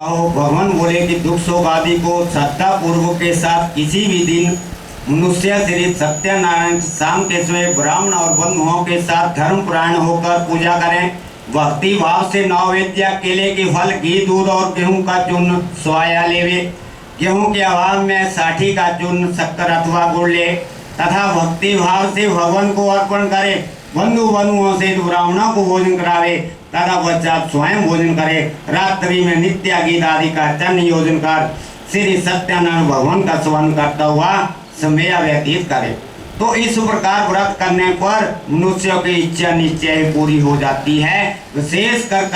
भगवान बोले कि दुख शोक आदि को श्रद्धा पूर्वक के साथ किसी भी दिन मनुष्य श्री सत्यनारायण शाम के समय ब्राह्मण और बंधुओं के साथ धर्म पुराण होकर पूजा करें। भक्ति भाव से नैवेद्य केले के फल घी दूध और गेहूं का चूर्ण स्वाया लेवे। गेहूं के अभाव में साठी का चूर्ण शक्कर अथवा गुड़ ले तथा भक्ति भाव से भगवान को अर्पण करे। बंधु बंधुओं से ब्राह्मणों को भोजन करावे तथा पश्चात स्वयं भोजन करे। रात्रि में नित्य गीत आदि का चरण योजन कर श्री सत्यनारायण भगवान का स्मरण करता हुआ समय व्यतीत करे। तो इस प्रकार व्रत करने पर मनुष्य की इच्छा निश्चय पूरी हो जाती है। विशेषकर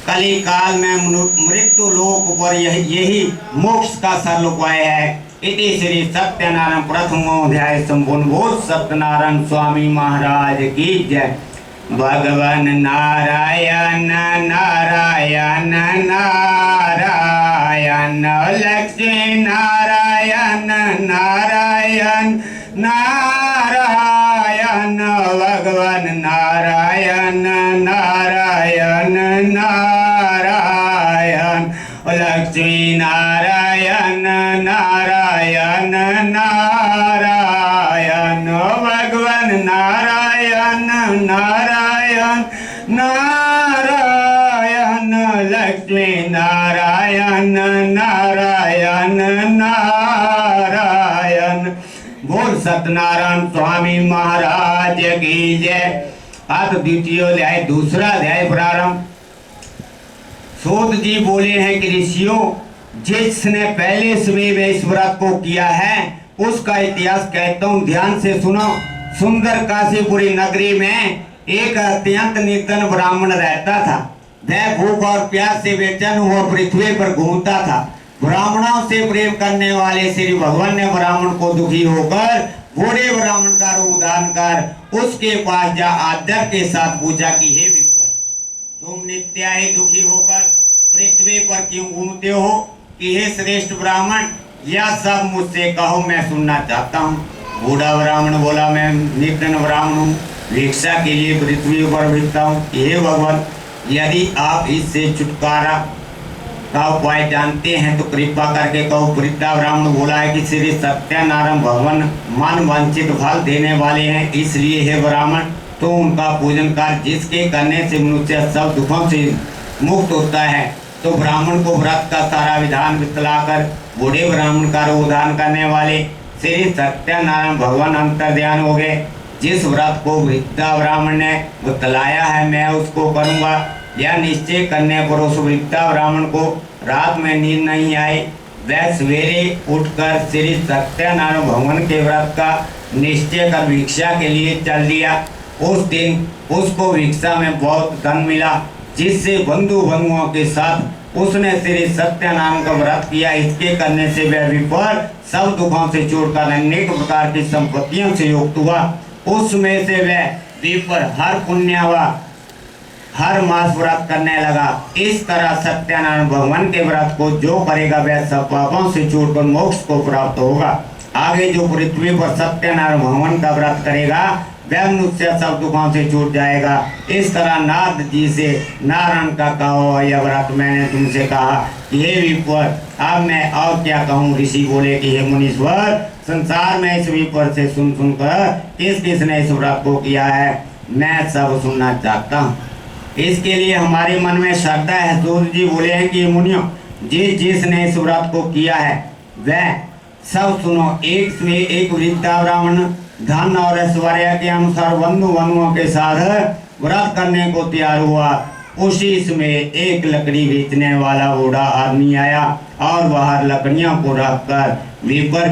कलिकाल में मृत्यु लोक पर यही मोक्ष का सरल उपाय है। इति श्री सत्यनारायण प्रथमोध्याय संपूर्ण। बोल सत्यनारायण स्वामी महाराज की जय। भगवान नारायण नारायण नारायण लक्ष्मी नारायण नारायण नारायण भगवान नारायण नारायण नारायण लक्ष्मी नारायण नारायण नारायण भगवान नारायण नारायण नारायण लक्ष्मी नारायण नारायण नारायण। बोल सत्यनारायण स्वामी महाराज की जय। आज द्वितीय अध्याय दूसरा अध्याय प्रारंभ। सूत जी बोले हैं कि ऋषियों, जिसने पहले समय इस व्रत को किया है उसका इतिहास कहता हूँ, ध्यान से सुनो। सुंदर काशीपुरी नगरी में एक अत्यंत निर्धन ब्राह्मण रहता था। वह भूख और प्यास से बेचैन हुआ पृथ्वी पर घूमता था। ब्राह्मणों से प्रेम करने वाले श्री भगवान ने ब्राह्मण को दुखी होकर बूढ़े ब्राह्मण का रूप धारण कर उसके पास जा आदर के साथ पूछा कि हे विप्र, तुम नित्य ही दुखी होकर पृथ्वी पर क्यों घूमते हो? कि हे श्रेष्ठ ब्राह्मण, यह सब मुझसे कहो, मैं सुनना चाहता हूँ। बूढ़ा ब्राह्मण बोला, मैं निर्धन ब्राह्मण हूँ, भिक्षा के लिए पृथ्वी पर भिजता हूँ। हे भगवान, यदि आप इससे छुटकारा का उपाय जानते हैं तो कृपा करके कहो। वृद्धा ब्राह्मण बोला है कि श्री सत्यनारायण भगवान मन वांछित फल देने वाले हैं, इसलिए हे ब्राह्मण तो उनका पूजन कर, जिसके करने से मनुष्य सब दुखों से मुक्त होता है। तो ब्राह्मण को व्रत का सारा विधान बतलाकर बूढ़े ब्राह्मण का उदाहरण करने वाले श्री सत्यनारायण भगवान अंतर ध्यान हो गए। जिस व्रत को वृद्धा ब्राह्मण ने बतलाया है मैं उसको करूँगा। यह निश्चय करने पर उस वृद्धा ब्राह्मण को रात में नींद नहीं आई। वह सवेरे उठकर श्री सत्यनारायण भगवान के व्रत का निश्चय कर भिक्षा के लिए चल दिया। उस दिन उसको भिक्षा में बहुत धन मिला, जिससे बंधु बंधुओं के साथ उसने श्री सत्यनारायण का व्रत किया। इसके करने से वह विपर सब दुखों से छोड़कर अनेक प्रकार की संपत्तियों से युक्त हुआ। उसमें से वह विपर हर पुण्य व हर मास व्रत करने लगा। इस तरह सत्यनारायण भगवान के व्रत को जो करेगा वह सब पापों से छूटकर मोक्ष को प्राप्त होगा। आगे जो पृथ्वी पर सत्यनारायण भगवान का व्रत करेगा वह मनुष्य सब दुखों से छूट जाएगा। इस तरह नारद जी से नारायण का कहो, यह व्रत मैंने तुमसे कहा कि हे विप्र, अब मैं और क्या कहूँ? ऋषि बोले कि हे मुनीश्वर, संसार में इस विप्र से सुन सुनकर किस किसने इस व्रत को किया है मैं सब सुनना चाहता हूँ। इसके लिए हमारे मन में श्रद्धा है। सूत जी बोले हैं कि मुनियों, जिसने इस व्रत को किया है वह सब सुनो। एक वृद्धा ब्राह्मण धन और ऐश्वर्य के अनुसार बंधु बंधुओं के साथ व्रत करने को तैयार हुआ। उसी समय एक लकड़ी बेचने वाला बूढ़ा आदमी आया और बाहर लकड़ियों को रखकर विपर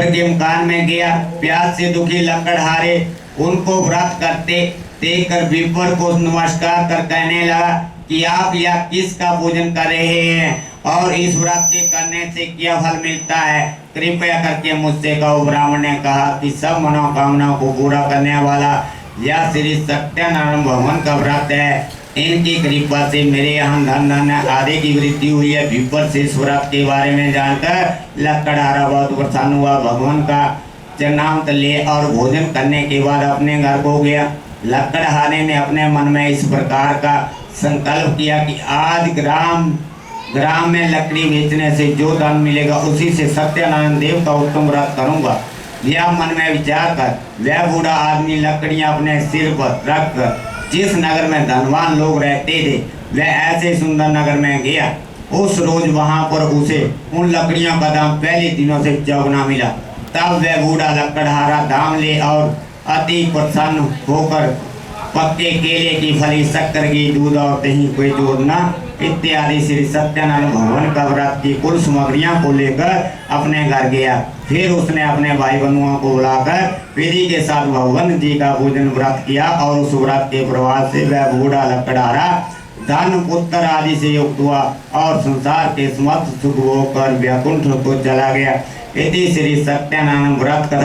के मकान में गया। प्यास से दुखी लकड़हारे उनको व्रत करते देखकर विपर को नमस्कार कर कहने लगा कि आप यह किसका पूजन कर रहे हैं और इस व्रत के करने से क्या फल मिलता है? कृपया करके मुझसे कहो। ब्राह्मण ने कहा कि सब मनोकामनाओं को पूरा करने वाला यह श्री सत्यनारायण भगवान का व्रत है। इनकी कृपा से मेरे यहाँ धन धन आदि की वृद्धि हुई है। विपर से इस व्रत के बारे में जानकर लकड़हारा बहुत प्रसन्न हुआ। भगवान का चरणामृत ले और भोजन करने के बाद अपने घर को गया। लकड़हारे ने अपने मन में इस प्रकार का संकल्प किया कि आज ग्राम में लकड़ी बेचने से जो धन मिलेगा उसी से सत्यनारायण देव का उत्तम व्रत करूंगा। यह मन में विचार कर वह बूढ़ा आदमी लकड़ियां अपने सिर पर रख कर जिस नगर में धनवान लोग रहते थे वह ऐसे सुंदर नगर में गया। उस रोज वहां पर उसे उन लकड़ियों का दाम पहले दिनों से चौगुना मिला। तब वह बूढ़ा लकड़हारा दाम ले और अति प्रसन्न होकर पक्के केले की फली, शक्कर की, दूध और दही, कोई जोड़ना इत्यादि श्री सत्यनारायण भगवान का व्रत की कुल सामग्रियों को लेकर अपने घर गया। फिर उसने अपने भाई बंधुओं को बुलाकर विधि के साथ भगवान जी का पूजन व्रत किया और उस व्रत के प्रभाव से वह बूढ़ा लकड़हारा धन पुत्र आदि से युक्त हुआ और संसार के समस्त सुख होकर वैकुंठ को चला गया। यदि श्री सत्यनारायण व्रत कथा